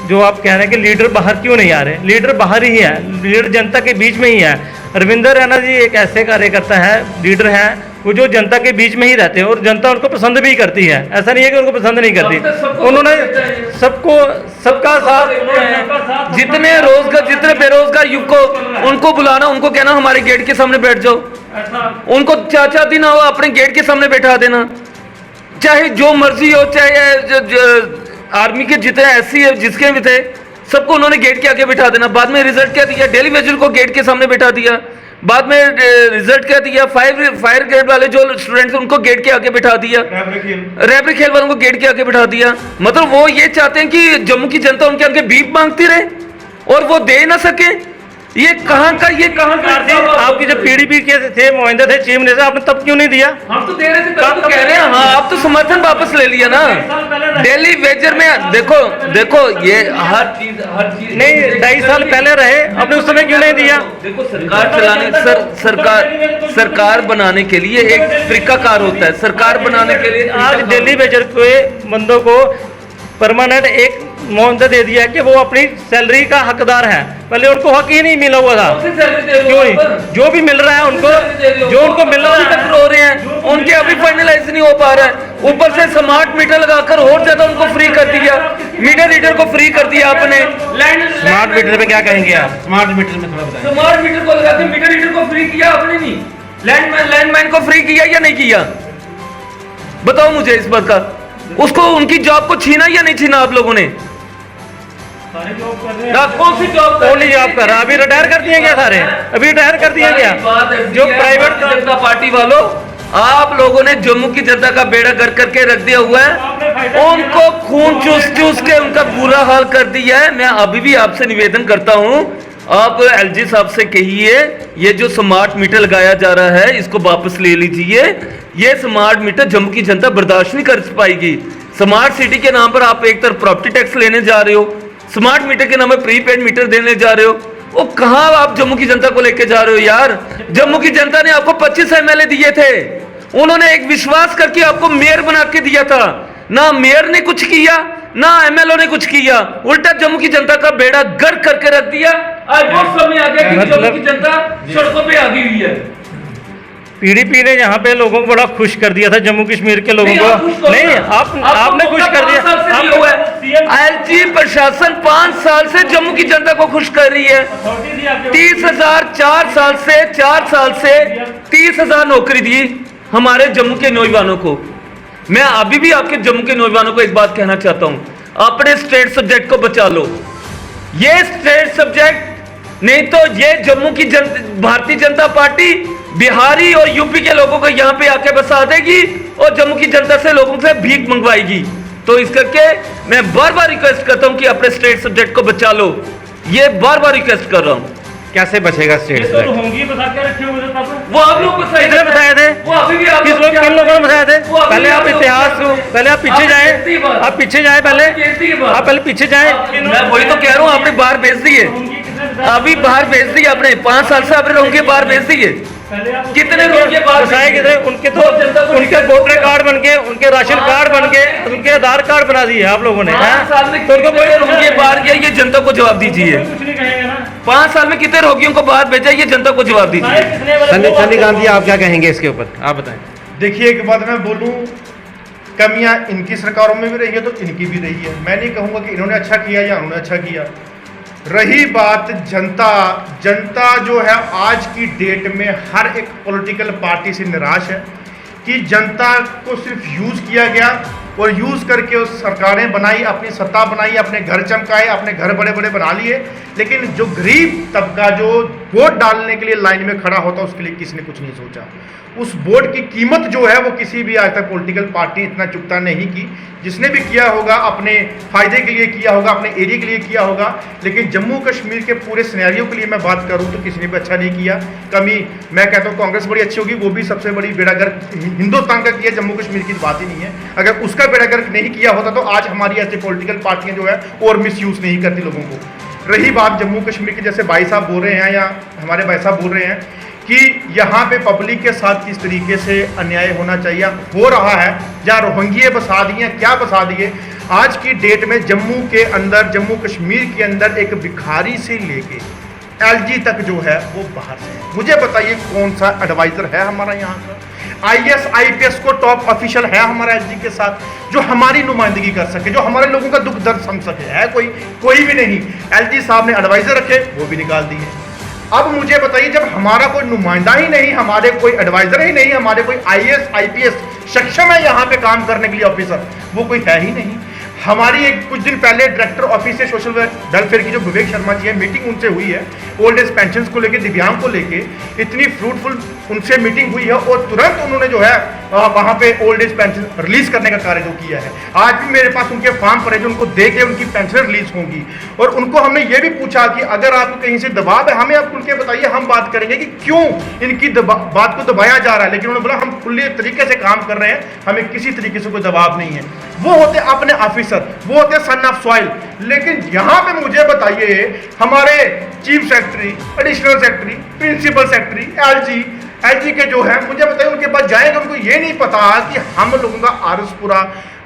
जो आप कह रहे हैं कि लीडर बाहर क्यों नहीं आ रहे, लीडर बाहर ही है, लीडर जनता के बीच में ही है। रविंदर रैना जी एक ऐसे कार्यकर्ता है, लीडर है, वो जो जनता के बीच में ही रहते हैं और जनता उनको पसंद भी करती है। ऐसा नहीं है कि उनको पसंद नहीं करती, उन्होंने सबको सबका साथ, जितने रोजगार जितने बेरोजगार युवक को उनको बुलाना, उनको कहना हमारे गेट के सामने बैठ जाओ, उनको 4-4 दिन हो अपने गेट के सामने बैठा देना, चाहे जो मर्जी हो, चाहे आर्मी के जितने SC है जिसके भी थे, सबको उन्होंने गेट के आगे बैठा देना। बाद में रिजल्ट क्या दिया, डेली वेजर को गेट के सामने बैठा दिया। बाद में रिजल्ट क्या दिया, फायर ग्रेड वाले जो स्टूडेंट्स उनको गेट के आगे बैठा दिया, रैबरी खेल वालों को गेट के आगे बैठा दिया। मतलब वो ये चाहते हैं कि जम्मू की जनता उनके आगे बीप मांगती रहे और वो दे ना सके। ये कहाँ का आपकी जब PDP के थे, मोहिंदर थे चीफ मिनिस्टर, आपने तब क्यों नहीं दिया? हम तो दे रहे थे, तब तो कह रहे हैं। हाँ, आप तो समर्थन वापस ले लिया ना। डेली वेजर में देखो ये हर चीज नहीं, 2.5 साल पहले रहे, आपने उस समय क्यों नहीं दिया? देखो सरकार चलाने सरकार बनाने के लिए एक तरीकाकार होता है, सरकार बनाने के लिए आज डेली वेजर के बंदों को परमानेंट एक मुआवजा दे दिया कि वो अपनी सैलरी का हकदार है, पहले उनको हक ही नहीं मिला हुआ था। क्यों नहीं? जो भी मिल रहा है उनको, जो उनको मिल रहा है हो रहे हैं, उनके अभी फाइनलाइज नहीं हो पा रहा है। ऊपर से स्मार्ट मीटर लगाकर और ज्यादा उनको फ्री कर दिया, मीटर रीडर को फ्री कर दिया आपने। स्मार्ट मीटर पे क्या कहेंगे आप? स्मार्ट मीटर में थोड़ा बताएं। स्मार्ट मीटर को लगा के मीटर रीडर को फ्री किया आपने, नहीं लैंडमैन को फ्री किया या नहीं किया? बताओ मुझे इस बात का। उसको उनकी जॉब को छीना या नहीं छीना आप लोगों ने? कौन सी जॉब कर रहा? अभी रिटायर कर दिए क्या सारे? अभी रिटायर कर दिया क्या? जो प्राइवेट जनता पार्टी वालों, आप लोगों ने जम्मू की जनता का बेड़ा गर्क करके रख दिया हुआ है। उनको खून चूस चूस के उनका बुरा हाल कर दिया है। मैं अभी भी आपसे निवेदन करता हूं, आप एलजी साहब से कहिए ये जो स्मार्ट मीटर लगाया जा रहा है इसको वापस ले लीजिए। ये स्मार्ट मीटर जम्मू की जनता बर्दाश्त नहीं कर पाएगी। स्मार्ट सिटी के नाम पर आप एक तरफ प्रॉपर्टी टैक्स लेने जा रहे हो, स्मार्ट मीटर के नाम पर प्रीपेड मीटर देने जा रहे हो। वो कहां आप जम्मू की जनता को लेके जा रहे हो यार? जम्मू की जनता ने आपको 25 एमएलए दिए थे, उन्होंने एक विश्वास करके आपको मेयर बना के दिया था। ना मेयर ने कुछ किया, ना एमएलए ने कुछ किया, उल्टा जम्मू की जनता का बेड़ा गर्क करके रख दिया। आज वो समय आ गया कि जम्मू की जनता सड़कों पे आ गई हुई है। पीडीपी ने यहाँ पे लोगों को बड़ा खुश कर दिया था, जम्मू कश्मीर के लोगों को। नहीं, आपने खुश कर दिया। एलजी प्रशासन 5 साल से जम्मू की जनता को खुश कर रही है। 30,000 4 साल से 30,000 नौकरी दी हमारे जम्मू के नौजवानों को। मैं अभी भी आपके जम्मू के नौजवानों को एक बात कहना चाहता हूं, अपने स्टेट सब्जेक्ट को बचा लो। ये स्टेट सब्जेक्ट नहीं तो ये जम्मू की भारतीय जनता पार्टी बिहारी और यूपी के लोगों को यहां पे आके बसा देगी और जम्मू की जनता से लोगों से भीख मंगवाएगी। तो इस करके मैं बार बार रिक्वेस्ट करता हूं कि अपने स्टेट सब्जेक्ट को बचा लो। ये बार बार रिक्वेस्ट कर रहा हूं। कैसे बचेगा स्टेट सब्जेक्ट? वो आप लोग को सही किसने बताए थे? वो अभी भी आप किन लोगों ने बताया थे? पहले आप इतिहास को, पहले आप पीछे जाए, आप पीछे जाए, पहले आप पहले पीछे जाए। मैं वही तो कह रहा हूँ, आपने बाहर भेज दिए, अभी बाहर भेज दिए आपने। 5 साल से आपने रोंगे बाहर भेज दिए। कितने रोंगे बाहर कितने? उनके तो उनके वोटर कार्ड बन के, उनके राशन कार्ड बन के, उनके आधार कार्ड बना दिए आप लोगों ने। 5 साल में तो उनको रोंगे बाहर गया, ये जनता को जवाब दीजिए। 5 साल में कितने रोगियों को बाहर भेजा, ये जनता को जवाब दीजिए। संजय गांधी, आप क्या कहेंगे इसके ऊपर? आप बताएं। देखिए, एक बात मैं बोलूं, कमियां इनकी सरकारों में भी रही है तो इनकी भी रही है। मैं नहीं कहूंगा कि इन्होंने अच्छा किया या उन्होंने अच्छा किया। रही बात जनता जो है आज की डेट में हर एक पॉलिटिकल पार्टी से निराश है कि जनता को सिर्फ यूज़ किया गया और यूज़ करके उस सरकारें बनाई, अपनी सत्ता बनाई, अपने घर चमकाए, अपने घर बड़े बड़े बना लिए। लेकिन जो गरीब तबका जो वोट डालने के लिए लाइन में खड़ा होता उसके लिए किसी ने कुछ नहीं सोचा। उस वोट की कीमत जो है वो किसी भी आज तक पॉलिटिकल पार्टी इतना चुकता नहीं की। जिसने भी किया होगा अपने फ़ायदे के लिए किया होगा, अपने एरिया के लिए किया होगा। लेकिन जम्मू कश्मीर के पूरे सिनेरियो के लिए मैं बात करूं तो किसी ने भी अच्छा नहीं किया। कमी मैं कहता हूं कांग्रेस बड़ी अच्छी होगी, वो भी सबसे बड़ी बेड़ागर्क हिंदुस्तान का किया, जम्मू कश्मीर की बात ही नहीं है। अगर उसका बेड़ागर्क नहीं किया होता तो आज हमारी ऐसी पॉलिटिकल पार्टियाँ जो है और मिसयूज़ नहीं करती लोगों को। रही बात जम्मू कश्मीर की, जैसे भाई साहब बोल रहे हैं या हमारे भाई साहब बोल रहे हैं कि यहाँ पे पब्लिक के साथ किस तरीके से अन्याय होना चाहिए, हो रहा है। जहाँ रोहिंग्या बसा दिए, क्या बसा दिए। आज की डेट में जम्मू के अंदर, जम्मू कश्मीर के अंदर एक भिखारी से लेके एलजी तक जो है वो बाहर से है। मुझे बताइए कौन सा एडवाइजर है हमारा यहाँ का? आईएएस आईपीएस को टॉप ऑफिशियल है हमारा एलजी के साथ जो हमारी नुमाइंदगी कर सके, जो हमारे लोगों का दुख दर्द समझ सके? है कोई भी नहीं। एलजी साहब ने एडवाइजर रखे, वो भी निकाल दिए। अब मुझे बताइए, जब हमारा कोई नुमाइंदा ही नहीं, हमारे कोई एडवाइजर ही नहीं, हमारे कोई आईएएस आईपीएस सक्षम है यहाँ पे काम करने के लिए ऑफिसर, वो कोई है ही नहीं। हमारी एक कुछ दिन पहले डायरेक्टर ऑफिस से सोशल वेलफेयर की जो विवेक शर्मा जी है, मीटिंग उनसे हुई है ओल्ड एज पेंशन को लेके, दिव्यांग को लेके इतनी फ्रूटफुल उनसे मीटिंग हुई है और तुरंत उन्होंने जो है वहाँ पे ओल्ड एज पेंशन रिलीज करने का कार्य जो किया है। आज भी मेरे पास उनके फॉर्म पर है जो उनको दे के उनकी पेंशन रिलीज होंगी। और उनको हमने ये भी पूछा कि अगर आपको कहीं से दबाव है हमें आप खुल के बताइए, हम बात करेंगे कि क्यों इनकी बात को दबाया जा रहा है। लेकिन उन्होंने बोला हम खुले तरीके से काम कर रहे हैं, हमें किसी तरीके से कोई दबाव नहीं है। वो होते अपने ऑफिसर, वो होते सन ऑफ सॉइल। लेकिन यहाँ पे मुझे बताइए, हमारे chief secretary, additional secretary, principal secretary, LG के जो है, मुझे बताइए उनके पास जाएंगे, उनको ये नहीं पता कि हम लोगों का आरसपुरा,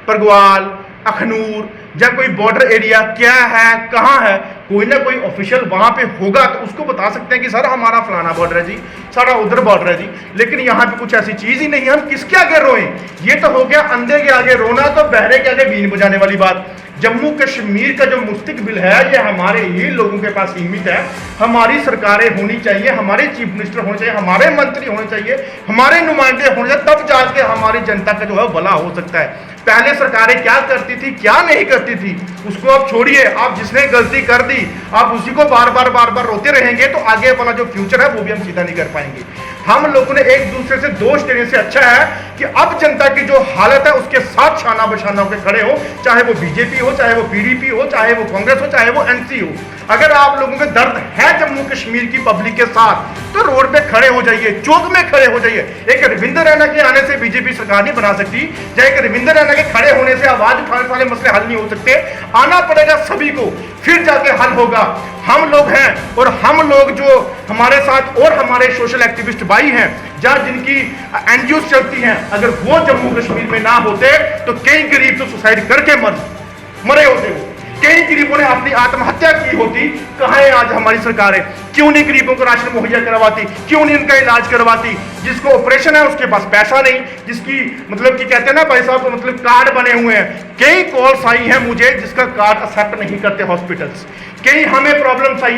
परगवाल, अखनूर या कोई बॉर्डर एरिया क्या है, कहाँ है। कोई ना कोई ऑफिशियल वहाँ पे होगा तो उसको बता सकते हैं कि सर हमारा फलाना बॉर्डर है जी, सारा उधर बॉर्डर है जी। लेकिन यहाँ पे कुछ ऐसी चीज़ ही नहीं है, हम किसके आगे रोएं? ये तो हो गया अंधे के आगे रोना, तो बहरे के आगे बीन बजाने वाली बात। जम्मू कश्मीर का जो मुस्तकबिल है ये हमारे ही लोगों के पास सीमित है। हमारी सरकारें होनी चाहिए, हमारे चीफ मिनिस्टर होने चाहिए, हमारे मंत्री होने चाहिए, हमारे नुमाइंदे होने चाहिए, तब जाके हमारी जनता का जो है भला हो सकता है। पहले सरकारें क्या करती थी, क्या नहीं करती थी, उसको आप छोड़िए। आप जिसने गलती कर दी आप उसी को बार बार रोते रहेंगे तो आगे वाला जो फ्यूचर है वो भी हम सीधा नहीं कर पाएंगे। हम लोगों ने एक दूसरे से दोष देने से अच्छा है कि अब जनता की जो हालत है उसके साथ शाना बशाना होकर खड़े हो, चाहे वो बीजेपी हो, चाहे वो पीडीपी हो, चाहे वो कांग्रेस हो, चाहे वो एनसी हो। अगर आप लोगों के दर्द है जम्मू कश्मीर की पब्लिक के साथ तो रोड पे खड़े हो जाइए, चौक में खड़े हो जाइए। एक रविंद्र रैना के आने से बीजेपी सरकार नहीं बना सकती, या एक रविंद्र रैना के खड़े होने से आवाज उठाने वाले मसले हल नहीं हो सकते। आना पड़ेगा सभी को, फिर जाके हल होगा। हम लोग हैं और हम लोग जो हमारे साथ और हमारे सोशल एक्टिविस्ट भाई हैं, जहां जिनकी एनजीओ चलती हैं, अगर वो जम्मू कश्मीर में ना होते तो कई गरीब तो सुसाइड करके मरे होते वो, कई गरीबों ने अपनी आत्महत्या की होती। कहां है आज हमारी सरकारें? क्यों नहीं गरीबों को राशन मुहैया करवाती? क्यों नहीं इनका इलाज करवाती? जिसको ऑपरेशन है उसके पास पैसा नहीं, जिसकी मतलब कि कहते हैं ना भाई साहब मतलब कार्ड बने हुए हैं। कई कॉल्स आई हैं मुझे जिसका कार्ड एक्सेप्ट नहीं करते हॉस्पिटल्स। कई हमें प्रॉब्लम्स आई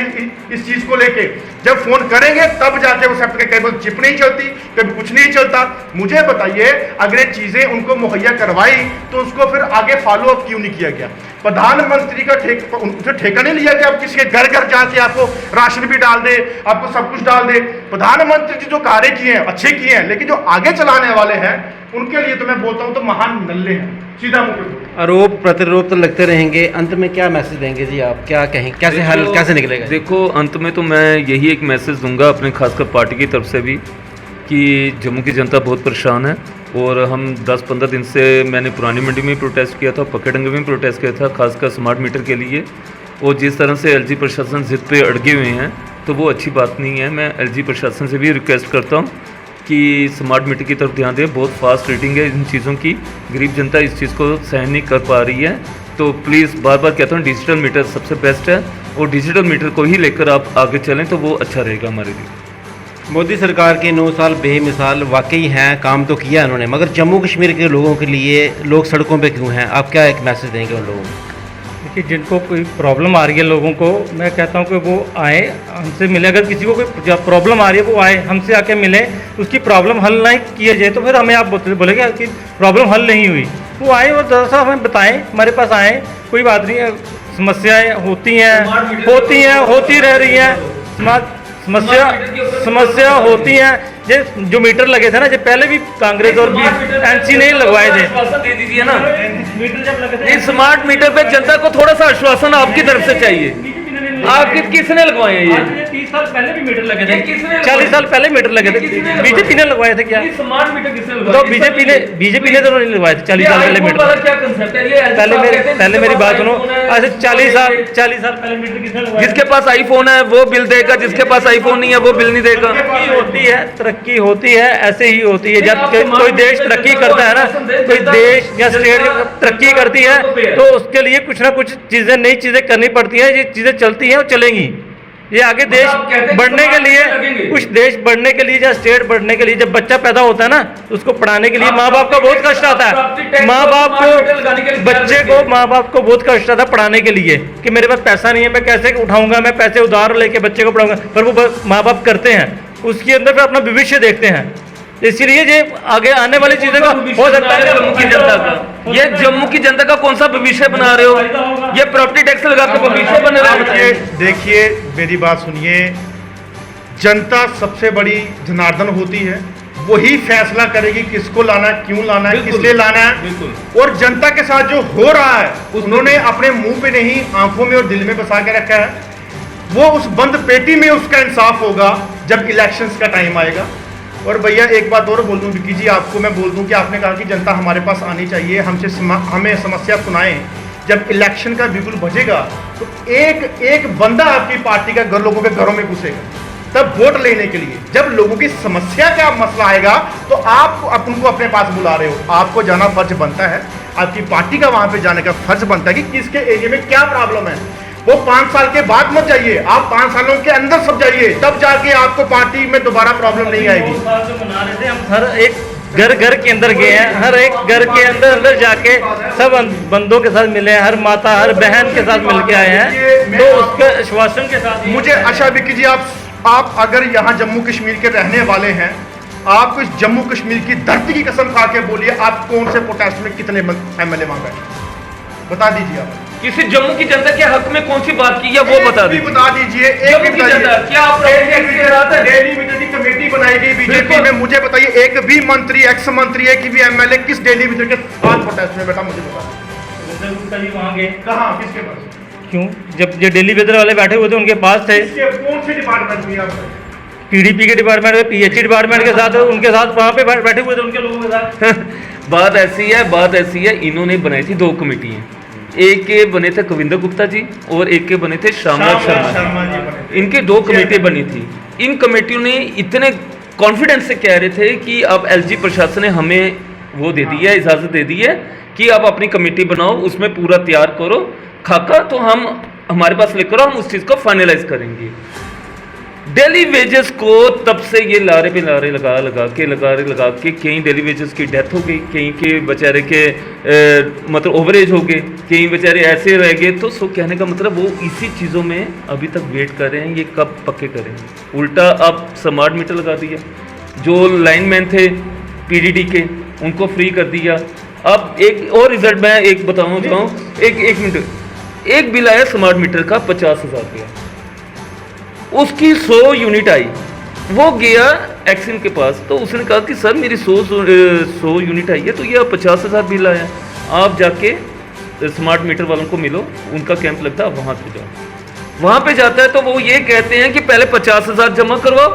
इस चीज को लेके, जब फोन करेंगे तब जाके वो एक्सेप्ट के केबल चिप नहीं चलती, कभी कुछ नहीं चलता। मुझे बताइए, अगर ये चीजें उनको मुहैया करवाई तो उसको फिर आगे फॉलो अप क्यों नहीं किया गया? प्रधानमंत्री का उनसे ठेका नहीं लिया कि आप किसी के घर घर जाके आपको राशन भी डाल दे, आपको सब कुछ डाल दे। प्रधानमंत्री जी जो कार्य किए हैं अच्छे किए हैं, लेकिन जो आगे चलाने वाले हैं उनके लिए तो मैं बोलता हूं तो महान नल्ले हैं। सीधा मुकर आरोप प्रतिरोप तो लगते रहेंगे, अंत में क्या मैसेज देंगे जी आप? क्या कहें, कैसे हल कैसे निकलेगा? देखो, अंत में तो मैं यही एक मैसेज दूंगा अपने खासकर पार्टी की तरफ से भी कि जम्मू की जनता बहुत परेशान है। और हम 10-15 दिन से मैंने पुरानी मंडी में प्रोटेस्ट किया था, पकड़ंगे में प्रोटेस्ट किया था, खासकर स्मार्ट मीटर के लिए। और जिस तरह से एलजी प्रशासन जिद पे अड़गे हुए हैं तो वो अच्छी बात नहीं है। मैं एलजी प्रशासन से भी रिक्वेस्ट करता हूँ कि स्मार्ट मीटर की तरफ ध्यान दें। बहुत फास्ट रेटिंग है इन चीज़ों की, गरीब जनता इस चीज़ को सहन नहीं कर पा रही है। तो प्लीज़ बार बार कहता हूँ, डिजिटल मीटर सबसे बेस्ट है और डिजिटल मीटर को ही लेकर आप आगे चलें तो वो अच्छा रहेगा हमारे लिए। मोदी सरकार के 9 साल बेमिसाल वाकई हैं, काम तो किया उन्होंने, मगर जम्मू कश्मीर के लोगों के लिए लोग सड़कों पे क्यों हैं? आप क्या एक मैसेज देंगे उन लोगों को? देखिए, जिनको कोई प्रॉब्लम आ रही है लोगों को, मैं कहता हूँ कि वो आए, हमसे मिले। अगर किसी को कोई प्रॉब्लम आ रही है वो आए, हमसे आके मिले, उसकी प्रॉब्लम हल नहीं किया जाए तो फिर हमें आप बोलेंगे कि प्रॉब्लम हल नहीं हुई। वो आए और दरअसल हमें बताएं, हमारे पास आए, कोई बात नहीं है, समस्याएं होती हैं, होती रह रही हैं, समस्या होती हैं। जो मीटर लगे थे ना, जो पहले भी कांग्रेस और एनसी ने लगवाए थे, दे दीजिए ना। मीटर जब लगे थे, इस स्मार्ट मीटर पे जनता को थोड़ा सा आश्वासन आपकी तरफ से चाहिए। आप किसने लगवाए हैं ये? 30 साल पहले भी मीटर लगे थे, किसने 40 साल पहले मीटर लगे थे, बीजेपी ने लगवाए थे। क्या स्मार्ट मीटर किसने तो लगवाए? बीजेपी ने तो नहीं लगवाए थे 40 साल पहले मीटर। क्या कंसेप्ट है ये? पहले मेरी बात सुनो। अच्छा, 40 साल पहले मीटर किसने लगवाए? जिसके पास आईफोन है वो बिल देगा, जिसके पास आईफोन नहीं है वो बिल नहीं देगा। तरक्की होती है, ऐसे ही होती है। जब कोई देश तरक्की करता है ना, कोई देश या स्टेट तरक्की करती है तो उसके लिए कुछ ना कुछ चीजें, नई चीजें करनी पड़ती है। ये चीजें चलती हैं और चलेंगी। ये आगे देश बढ़ने के लिए, कुछ देश बढ़ने के लिए या स्टेट बढ़ने के लिए, जब बच्चा पैदा होता है ना उसको पढ़ाने के लिए माँ बाप का बहुत कष्ट आता है। माँ बाप को बहुत कष्ट आता है पढ़ाने के लिए कि मेरे पास पैसा नहीं है, मैं कैसे उठाऊंगा, मैं पैसे उधार लेके बच्चे को पढ़ाऊंगा। पर वो माँ बाप करते हैं, उसके अंदर फिर अपना भविष्य देखते हैं। इसलिए ये आगे आने वाली चीजों का हो सकता है जम्मू की जनता का, ये जम्मू की जनता का कौन सा भविष्य बना रहे हो? ये प्रॉपर्टी टैक्स लगा के भविष्य बना रहे हो? देखिए, मेरी बात सुनिए, जनता सबसे बड़ी जनार्दन होती है, वही फैसला करेगी किसको लाना, क्यों लाना है, किस लिए लाना है। और जनता के साथ जो हो रहा है उन्होंने अपने मुंह पे नहीं, आंखों में और दिल में बसा के रखा है। वो उस बंद पेटी में उसका इंसाफ होगा जब इलेक्शंस का टाइम आएगा। और भैया एक बात और बोल दूं विक्की जी, आपको मैं बोल दूं कि आपने कहा कि जनता हमारे पास आनी चाहिए, हमें समस्या सुनाएं। जब इलेक्शन का बिल्कुल बजेगा तो एक बंदा आपकी पार्टी का लोगों के घरों में घुसेगा, तब वोट लेने के लिए। जब लोगों की समस्या का मसला आएगा तो आप उनको अपने पास बुला रहे हो, आपको जाना फर्ज बनता है, आपकी पार्टी का वहां पे जाने का फर्ज बनता है कि किसके एरिया में क्या प्रॉब्लम है। वो 5 साल के बाद मत जाइए, आप 5 सालों के अंदर सब जाइए, तब जाके आपको पार्टी में दोबारा प्रॉब्लम नहीं आएगी। हम हर एक घर के अंदर गए हैं, हर एक घर के अंदर जाके सब बंदों के साथ मिले हैं, हर माता हर बहन के साथ मिल के आए हैं, तो उसके आश्वासन के साथ मुझे अच्छा विक्की जी, आप अगर यहाँ जम्मू कश्मीर के रहने वाले हैं, आप इस जम्मू कश्मीर की धरती की कसम खा के बोलिए, आप कौन से प्रोटेस्ट में कितने MLA वहां गए, बता दीजिए आप। किसी जम्मू की जनता के हक में कौन सी बात की है वो बता दीजिए। बता दीजिए जम्मू की जनता क्या आप डेली विजिट की कमेटी बनाई गई बीजेपी में, मुझे बताइए एक भी मंत्री, एक्स मंत्री, एक भी एमएलए किस डेली विजिट के साथ प्रोटेस्ट में बैठा, मुझे बताइए। वहाँ गए कहाँ, किसके पास? क्यों? जब जो डेली वेदर वाले बैठे हुए थे उनके पास थे, कौन से डिपार्टमेंट में आप? पीडीपी के डिपार्टमेंट में, पीएचई डिपार्टमेंट के साथ, उनके साथ वहाँ पे बैठे हुए थे उनके लोगों के साथ। बात ऐसी है, इन्होंने बनाई थी 2 कमेटियां, एक के बने थे कविंदर गुप्ता जी और एक के बने थे श्यामराज शर्मा जी। इनके 2 कमेटी बनी थी। इन कमेटियों ने इतने कॉन्फिडेंस से कह रहे थे कि अब एलजी प्रशासन ने हमें वो दे दी है, इजाज़त दे दी है कि आप अपनी कमेटी बनाओ, उसमें पूरा तैयार करो खाका, तो हम हमारे पास लेकर आओ, हम उस चीज़ को फाइनलाइज करेंगे। डेली वेजेस को तब से ये लारे पे लारे लगा के कहीं डेली वेजेस की डेथ हो गई, कहीं के बेचारे के मतलब ओवरेज हो गए, कहीं बेचारे ऐसे रह गए। तो सो कहने का मतलब वो इसी चीज़ों में अभी तक वेट कर रहे हैं, ये कब पक्के करेंगे। उल्टा अब स्मार्ट मीटर लगा दिया, जो लाइनमैन थे पीडीडी के उनको फ्री कर दिया। अब एक और रिजल्ट मैं एक बताऊँ एक मिनट, एक बिल आया स्मार्ट मीटर का 50,000 रुपया, उसकी 100 यूनिट आई, वो गया एक्सिम के पास, तो उसने कहा कि सर मेरी 100 यूनिट आई है, तो ये 50,000 बिल आया, आप जाके स्मार्ट मीटर वालों को मिलो, उनका कैंप लगता है, वहाँ पे जाओ। वहाँ पे जाता है तो वो ये कहते हैं कि पहले 50,000 जमा करवाओ,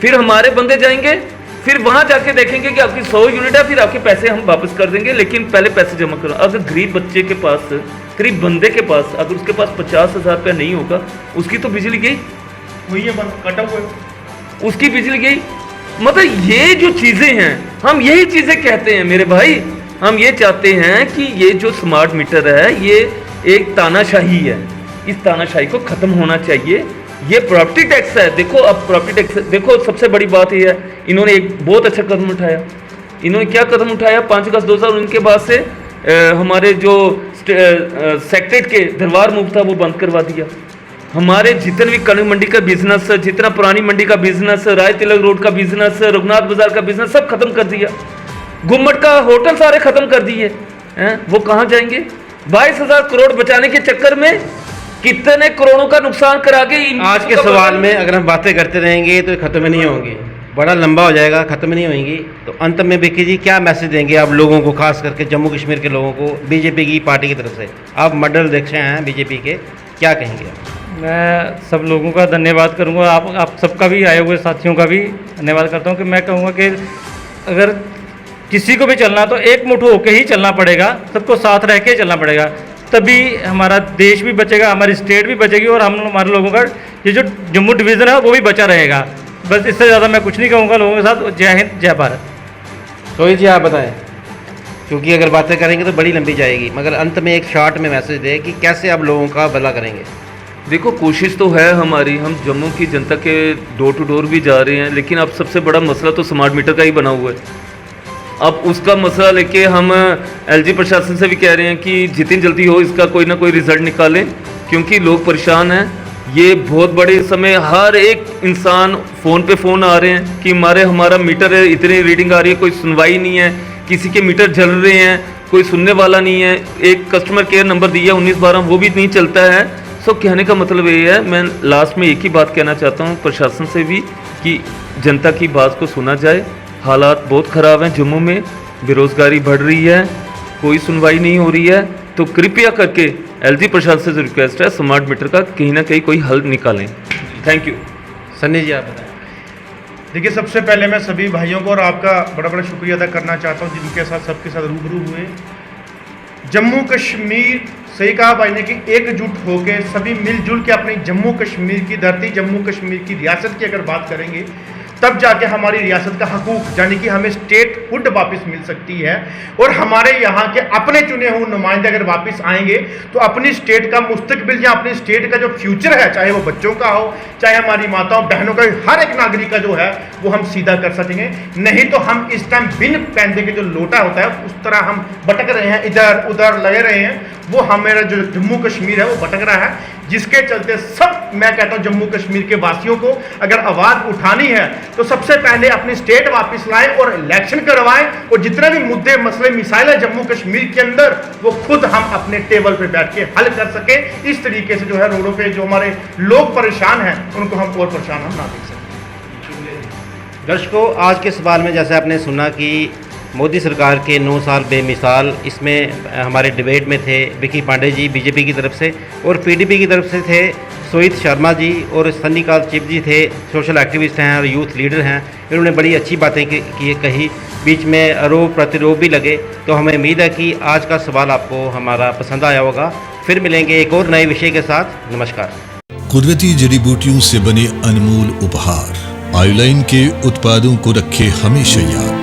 फिर हमारे बंदे जाएंगे, फिर वहाँ जाके देखेंगे कि आपकी 100 यूनिट है, फिर आपके पैसे हम वापस कर देंगे, लेकिन पहले पैसे जमा करो। अगर गरीब बच्चे के पास, गरीब बंदे के पास अगर उसके पास 50,000 रुपया नहीं होगा, उसकी तो बिजली गई, वही है कटा हुआ, उसकी बिजली गई। मतलब ये जो चीज़ें हैं, हम यही चीज़ें कहते हैं मेरे भाई, हम ये चाहते हैं कि ये जो स्मार्ट मीटर है ये एक तानाशाही है, इस तानाशाही को ख़त्म होना चाहिए। ये प्रॉपर्टी टैक्स है, देखो अब प्रॉपर्टी टैक्स देखो, सबसे बड़ी बात ये है, इन्होंने एक बहुत अच्छा कदम उठाया। इन्होंने क्या कदम उठाया? 5 अगस्त 2019 के बाद से हमारे जो सेक्रेटरीट के दरबार मुफ्त था वो बंद करवा दिया। हमारे जितने भी कनक मंडी का बिजनेस, जितना पुरानी मंडी का बिजनेस, राय तिलक रोड का बिजनेस, रघुनाथ बाजार का बिजनेस, सब खत्म कर दिया। गुम्मट का होटल सारे खत्म कर दिए हैं, वो कहाँ जाएंगे? 22,000 करोड़ बचाने के चक्कर में कितने करोड़ों का नुकसान करा के आज के सवाल में अगर हम बातें करते रहेंगे तो खत्म नहीं होंगी, बड़ा लंबा हो जाएगा, खत्म नहीं होंगी। तो अंत में बिक्की जी क्या मैसेज देंगे आप लोगों को, खास करके जम्मू कश्मीर के लोगों को, बीजेपी की पार्टी की तरफ से? आप मंडल अध्यक्ष हैं बीजेपी के, क्या कहेंगे आप? मैं सब लोगों का धन्यवाद करूंगा, आप सबका भी, आए हुए साथियों का भी धन्यवाद करता हूं कि मैं कहूँगा कि अगर किसी को भी चलना तो एक मुठ होकर ही चलना पड़ेगा, सबको साथ रह के चलना पड़ेगा, तभी हमारा देश भी बचेगा, हमारी स्टेट भी बचेगी और हम हमारे लोगों का ये जो जम्मू डिवीज़न है वो भी बचा रहेगा। बस इससे ज़्यादा मैं कुछ नहीं कहूँगा लोगों के साथ। जय हिंद, जय भारत। रोहित जी आप बताएं, क्योंकि अगर बातें करेंगे तो बड़ी लंबी जाएगी, मगर अंत में एक शॉर्ट में मैसेज दें कि कैसे आप लोगों का भला करेंगे। देखो कोशिश तो है हमारी, हम जम्मू की जनता के डोर टू डोर भी जा रहे हैं, लेकिन अब सबसे बड़ा मसला तो स्मार्ट मीटर का ही बना हुआ है। अब उसका मसला लेके हम एलजी प्रशासन से भी कह रहे हैं कि जितनी जल्दी हो इसका कोई ना कोई रिजल्ट निकालें, क्योंकि लोग परेशान हैं। ये बहुत बड़े समय हर एक इंसान फ़ोन पे फ़ोन आ रहे हैं कि हमारा मीटर है, इतनी रीडिंग आ रही है, कोई सुनवाई नहीं है, किसी के मीटर जल रहे हैं, कोई सुनने वाला नहीं है। एक कस्टमर केयर नंबर दिया 1912, वो भी नहीं चलता है। सो कहने का मतलब ये है, मैं लास्ट में एक ही बात कहना चाहता हूँ प्रशासन से भी कि जनता की बात को सुना जाए। हालात बहुत ख़राब हैं जम्मू में, बेरोज़गारी बढ़ रही है, कोई सुनवाई नहीं हो रही है, तो कृपया करके एलजी प्रशासन से रिक्वेस्ट है स्मार्ट मीटर का कहीं ना कहीं कोई हल निकालें। Thank you. सन्नी जी आप बताएं। देखिए सबसे पहले मैं सभी भाइयों को और आपका बड़ा बड़ा शुक्रिया अदा करना चाहता हूँ जिनके साथ सबके साथ रूबरू हुए। जम्मू कश्मीर, सही कहा भाई ने कि एकजुट होकर सभी मिलजुल के अपनी जम्मू कश्मीर की धरती, जम्मू कश्मीर की रियासत की अगर बात करेंगे तब जाके हमारी रियासत का हकूक, यानी कि हमें स्टेटहुड वापस मिल सकती है। और हमारे यहाँ के अपने चुने हुए नुमाइंदे अगर वापस आएंगे तो अपनी स्टेट का मुस्तकबिल या अपनी स्टेट का जो फ्यूचर है, चाहे वो बच्चों का हो, चाहे हमारी माताओं बहनों का, हर एक नागरिक का जो है वो हम सीधा कर सकेंगे। नहीं तो हम इस टाइम बिन पैंदे के जो लोटा होता है उस तरह हम भटक रहे हैं, इधर उधर लगे रहे हैं। वो हमारा जो जम्मू कश्मीर है वो भटक रहा है, जिसके चलते सब मैं कहता हूँ जम्मू कश्मीर के वासियों को अगर आवाज़ उठानी है तो सबसे पहले अपनी स्टेट वापस लाएं और इलेक्शन करवाएं, और जितने भी मुद्दे मसले मिसाइल है जम्मू कश्मीर के अंदर वो खुद हम अपने टेबल पे बैठ के हल कर सकें। इस तरीके से जो है रोडों पे जो हमारे लोग परेशान हैं उनको हम और परेशान हम ना देख सकें। दर्शकों, आज के सवाल में जैसे आपने सुना कि मोदी सरकार के 9 साल बेमिसाल, इसमें हमारे डिबेट में थे विकी पांडे जी बीजेपी की तरफ से, और पीडीपी की तरफ से थे सोहित शर्मा जी, और सन्नी काल चिप जी थे, सोशल एक्टिविस्ट हैं और यूथ लीडर हैं। इन्होंने बड़ी अच्छी बातें कही, बीच में आरोप प्रतिरोप भी लगे। तो हमें उम्मीद है कि आज का सवाल आपको हमारा पसंद आया होगा। फिर मिलेंगे एक और नए विषय के साथ। नमस्कार। कुदरती जड़ी बूटियों से बने अनमोल उपहार आयुलाइन के उत्पादों को रखे हमेशा याद।